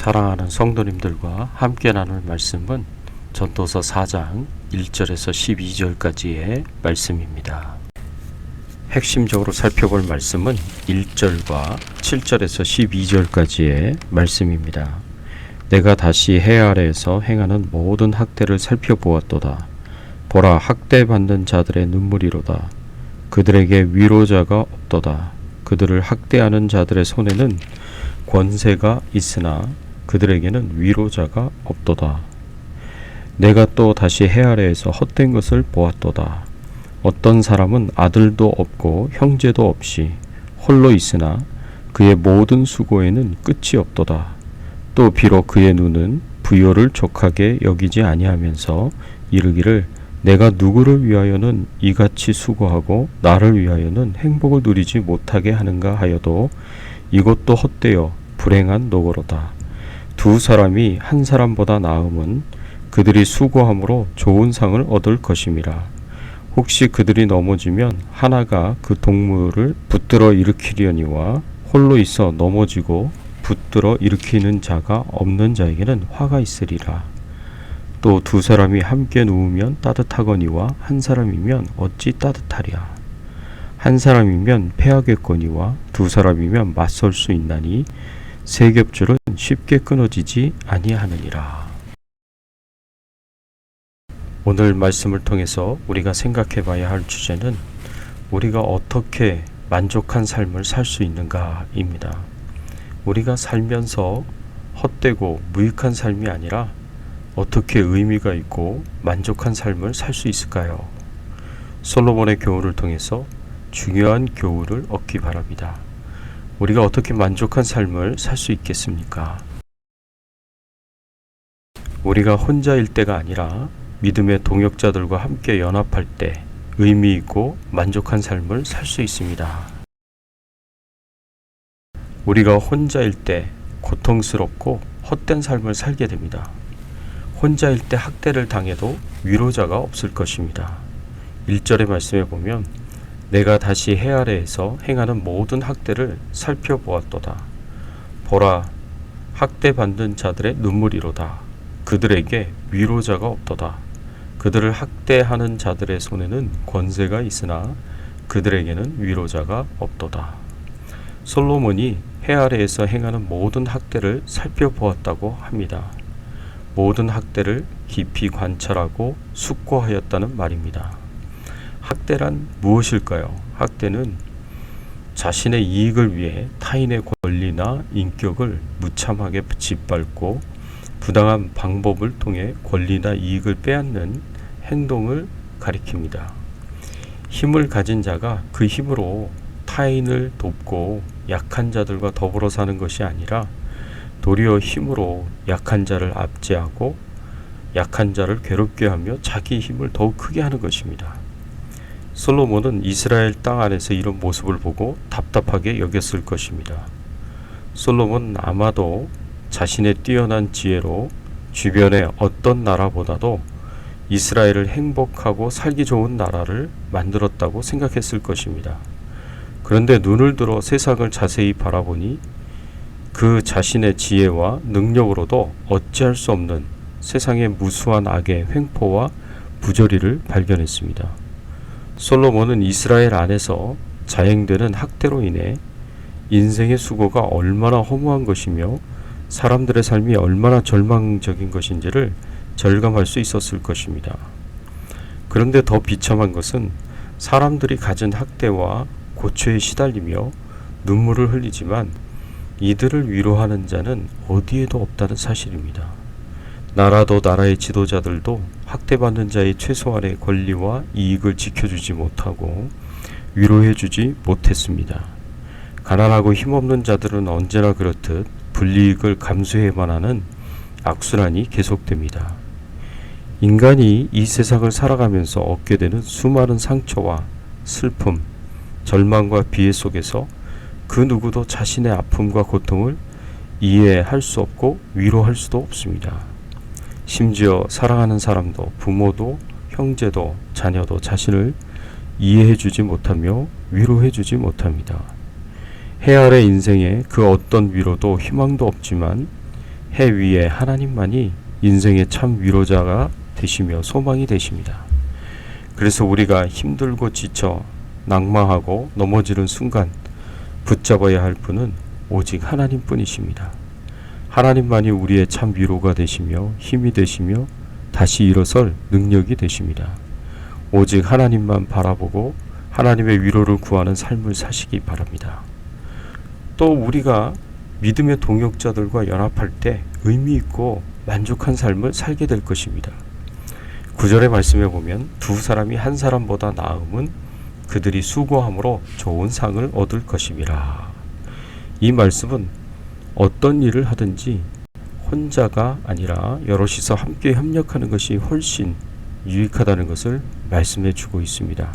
사랑하는 성도님들과 함께 나눌 말씀은 전도서 4장 1절에서 12절까지의 말씀입니다. 핵심적으로 살펴볼 말씀은 1절과 7절에서 12절까지의 말씀입니다. 내가 다시 해 아래에서 행하는 모든 학대를 살펴보았도다. 보라, 학대받는 자들의 눈물이로다. 그들에게 위로자가 없도다. 그들을 학대하는 자들의 손에는 권세가 있으나 그들에게는 위로자가 없도다. 내가 또 다시 해 아래에서 헛된 것을 보았도다. 어떤 사람은 아들도 없고 형제도 없이 홀로 있으나 그의 모든 수고에는 끝이 없도다. 또 비록 그의 눈은 부요를 족하게 여기지 아니하면서 이르기를 내가 누구를 위하여는 이같이 수고하고 나를 위하여는 행복을 누리지 못하게 하는가 하여도 이것도 헛되어 불행한 노고로다. 두 사람이 한 사람보다 나음은 그들이 수고함으로 좋은 상을 얻을 것임이라. 혹시 그들이 넘어지면 하나가 그 동물을 붙들어 일으키려니와 홀로 있어 넘어지고 붙들어 일으키는 자가 없는 자에게는 화가 있으리라. 또 두 사람이 함께 누우면 따뜻하거니와 한 사람이면 어찌 따뜻하랴. 한 사람이면 패하겠거니와 두 사람이면 맞설 수 있나니 세 겹줄은 쉽게 끊어지지 아니하느니라. 오늘 말씀을 통해서 우리가 생각해 봐야 할 주제는 우리가 어떻게 만족한 삶을 살 수 있는가입니다. 우리가 살면서 헛되고 무익한 삶이 아니라 어떻게 의미가 있고 만족한 삶을 살 수 있을까요? 솔로몬의 교훈을 통해서 중요한 교훈을 얻기 바랍니다. 우리가 어떻게 만족한 삶을 살 수 있겠습니까? 우리가 혼자일 때가 아니라 믿음의 동역자들과 함께 연합할 때 의미 있고 만족한 삶을 살 수 있습니다. 우리가 혼자일 때 고통스럽고 헛된 삶을 살게 됩니다. 혼자일 때 학대를 당해도 위로자가 없을 것입니다. 1절의 말씀에 보면 내가 다시 해 아래에서 행하는 모든 학대를 살펴보았도다. 보라, 학대받는 자들의 눈물이로다. 그들에게 위로자가 없도다. 그들을 학대하는 자들의 손에는 권세가 있으나 그들에게는 위로자가 없도다. 솔로몬이 해 아래에서 행하는 모든 학대를 살펴보았다고 합니다. 모든 학대를 깊이 관찰하고 숙고하였다는 말입니다. 학대란 무엇일까요? 학대는 자신의 이익을 위해 타인의 권리나 인격을 무참하게 짓밟고 부당한 방법을 통해 권리나 이익을 빼앗는 행동을 가리킵니다. 힘을 가진 자가 그 힘으로 타인을 돕고 약한 자들과 더불어 사는 것이 아니라 도리어 힘으로 약한 자를 압제하고 약한 자를 괴롭게 하며 자기 힘을 더욱 크게 하는 것입니다. 솔로몬은 이스라엘 땅 안에서 이런 모습을 보고 답답하게 여겼을 것입니다. 솔로몬은 아마도 자신의 뛰어난 지혜로 주변의 어떤 나라보다도 이스라엘을 행복하고 살기 좋은 나라를 만들었다고 생각했을 것입니다. 그런데 눈을 들어 세상을 자세히 바라보니 그 자신의 지혜와 능력으로도 어찌할 수 없는 세상의 무수한 악의 횡포와 부조리를 발견했습니다. 솔로몬은 이스라엘 안에서 자행되는 학대로 인해 인생의 수고가 얼마나 허무한 것이며 사람들의 삶이 얼마나 절망적인 것인지를 절감할 수 있었을 것입니다. 그런데 더 비참한 것은 사람들이 가진 학대와 고초에 시달리며 눈물을 흘리지만 이들을 위로하는 자는 어디에도 없다는 사실입니다. 나라도 나라의 지도자들도 학대받는 자의 최소한의 권리와 이익을 지켜주지 못하고 위로해주지 못했습니다. 가난하고 힘없는 자들은 언제나 그렇듯 불이익을 감수해야만 하는 악순환이 계속됩니다. 인간이 이 세상을 살아가면서 얻게 되는 수많은 상처와 슬픔, 절망과 비애 속에서 그 누구도 자신의 아픔과 고통을 이해할 수 없고 위로할 수도 없습니다. 심지어 사랑하는 사람도 부모도 형제도 자녀도 자신을 이해해주지 못하며 위로해주지 못합니다. 해 아래 인생에 그 어떤 위로도 희망도 없지만 해 위에 하나님만이 인생의 참 위로자가 되시며 소망이 되십니다. 그래서 우리가 힘들고 지쳐 낙망하고 넘어지는 순간 붙잡아야 할 분은 오직 하나님뿐이십니다. 하나님만이 우리의 참 위로가 되시며 힘이 되시며 다시 일어설 능력이 되십니다. 오직 하나님만 바라보고 하나님의 위로를 구하는 삶을 사시기 바랍니다. 또 우리가 믿음의 동역자들과 연합할 때 의미 있고 만족한 삶을 살게 될 것입니다. 9절의 말씀에 보면 두 사람이 한 사람보다 나음은 그들이 수고함으로 좋은 상을 얻을 것임이라. 이 말씀은 어떤 일을 하든지 혼자가 아니라 여럿이서 함께 협력하는 것이 훨씬 유익하다는 것을 말씀해 주고 있습니다.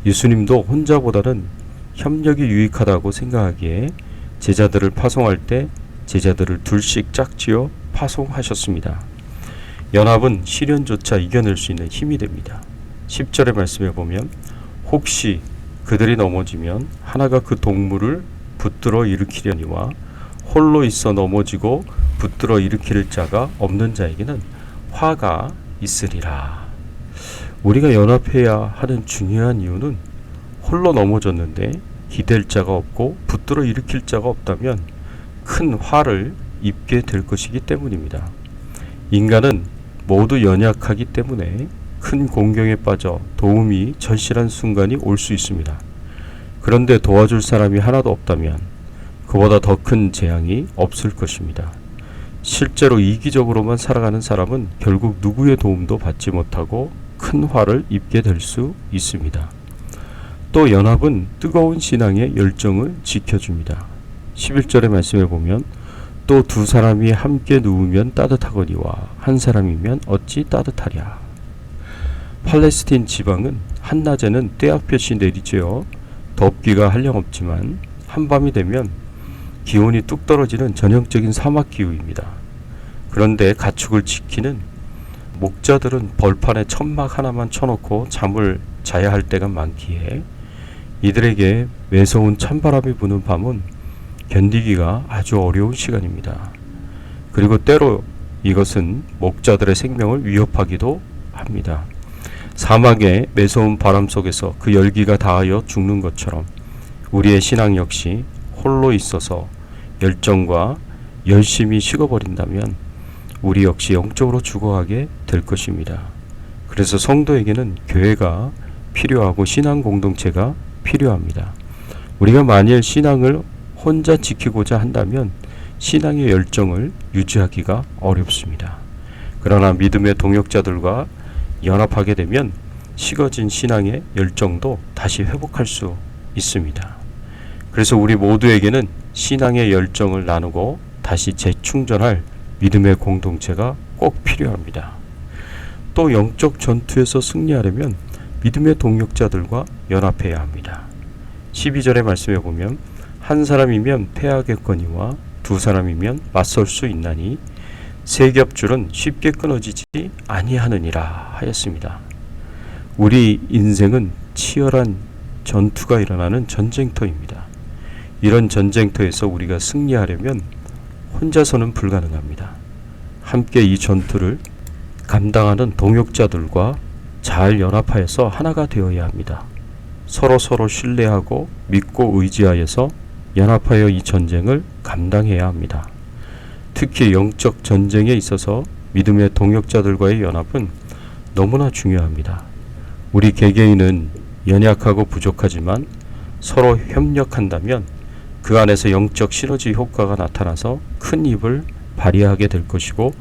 예수님도 혼자보다는 협력이 유익하다고 생각하기에 제자들을 파송할 때 제자들을 둘씩 짝지어 파송하셨습니다. 연합은 시련조차 이겨낼 수 있는 힘이 됩니다. 10절의 말씀에 보면 혹시 그들이 넘어지면 하나가 그 동물을 붙들어 일으키려니와 홀로 있어 넘어지고 붙들어 일으킬 자가 없는 자에게는 화가 있으리라. 우리가 연합해야 하는 중요한 이유는 홀로 넘어졌는데 기댈 자가 없고 붙들어 일으킬 자가 없다면 큰 화를 입게 될 것이기 때문입니다. 인간은 모두 연약하기 때문에 큰 공경에 빠져 도움이 절실한 순간이 올 수 있습니다. 그런데 도와줄 사람이 하나도 없다면 그보다 더 큰 재앙이 없을 것입니다. 실제로 이기적으로만 살아가는 사람은 결국 누구의 도움도 받지 못하고 큰 화를 입게 될 수 있습니다. 또 연합은 뜨거운 신앙의 열정을 지켜줍니다. 11절의 말씀에 보면 또 두 사람이 함께 누우면 따뜻하거니와 한 사람이면 어찌 따뜻하랴. 팔레스틴 지방은 한낮에는 때압볕이 내리쬐어 덥기가 한량없지만 한밤이 되면 기온이 뚝 떨어지는 전형적인 사막 기후입니다. 그런데 가축을 지키는 목자들은 벌판에 천막 하나만 쳐놓고 잠을 자야 할 때가 많기에 이들에게 매서운 찬바람이 부는 밤은 견디기가 아주 어려운 시간입니다. 그리고 때로 이것은 목자들의 생명을 위협하기도 합니다. 사막의 매서운 바람 속에서 그 열기가 닿아 죽는 것처럼 우리의 신앙 역시 홀로 있어서 열정과 열심이 식어버린다면 우리 역시 영적으로 죽어가게 될 것입니다. 그래서 성도에게는 교회가 필요하고 신앙 공동체가 필요합니다. 우리가 만일 신앙을 혼자 지키고자 한다면 신앙의 열정을 유지하기가 어렵습니다. 그러나 믿음의 동역자들과 연합하게 되면 식어진 신앙의 열정도 다시 회복할 수 있습니다. 그래서 우리 모두에게는 신앙의 열정을 나누고 다시 재충전할 믿음의 공동체가 꼭 필요합니다. 또 영적 전투에서 승리하려면 믿음의 동역자들과 연합해야 합니다. 12절의 말씀에 보면 한 사람이면 패하겠거니와 두 사람이면 맞설 수 있나니 세 겹줄은 쉽게 끊어지지 아니하느니라 하였습니다. 우리 인생은 치열한 전투가 일어나는 전쟁터입니다. 이런 전쟁터에서 우리가 승리하려면 혼자서는 불가능합니다. 함께 이 전투를 감당하는 동역자들과 잘 연합하여서 하나가 되어야 합니다. 서로 신뢰하고 믿고 의지하여서 연합하여 이 전쟁을 감당해야 합니다. 특히 영적 전쟁에 있어서 믿음의 동역자들과의 연합은 너무나 중요합니다. 우리 개개인은 연약하고 부족하지만 서로 협력한다면 그 안에서 영적 시너지 효과가 나타나서 큰 힘을 발휘하게 될 것이고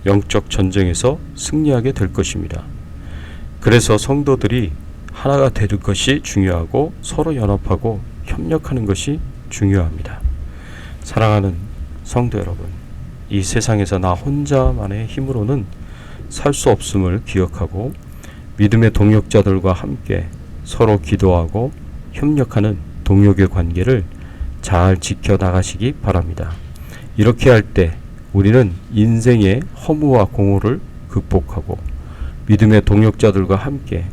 영적 전쟁에서 승리하게 될 것입니다. 그래서 성도들이 하나가 되는 것이 중요하고 서로 연합하고 협력하는 것이 중요합니다. 사랑하는 성도 여러분, 이 세상에서 나 혼자만의 힘으로는 살 수 없음을 기억하고 믿음의 동역자들과 함께 서로 기도하고 협력하는 동역의 관계를 잘 지켜나가시기 바랍니다. 이렇게 할 때 우리는 인생의 허무와 공허를 극복하고 믿음의 동역자들과 함께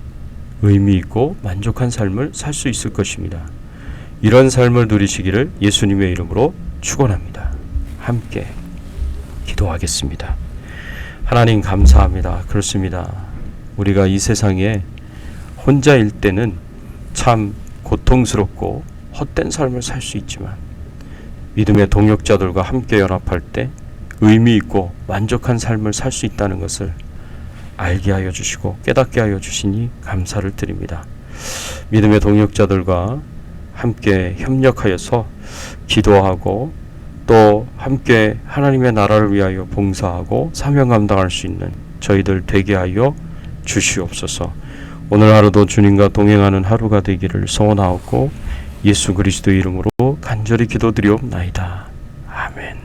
의미 있고 만족한 삶을 살 수 있을 것입니다. 이런 삶을 누리시기를 예수님의 이름으로 축원합니다. 함께 기도하겠습니다. 하나님 감사합니다. 그렇습니다. 우리가 이 세상에 혼자일 때는 참 고통스럽고 헛된 삶을 살 수 있지만 믿음의 동역자들과 함께 연합할 때 의미 있고 만족한 삶을 살 수 있다는 것을 알게 하여 주시고 깨닫게 하여 주시니 감사를 드립니다. 믿음의 동역자들과 함께 협력하여서 기도하고 또 함께 하나님의 나라를 위하여 봉사하고 사명 감당할 수 있는 저희들 되게 하여 주시옵소서. 오늘 하루도 주님과 동행하는 하루가 되기를 소원하옵고 예수 그리스도 이름으로 간절히 기도드리옵나이다. 아멘.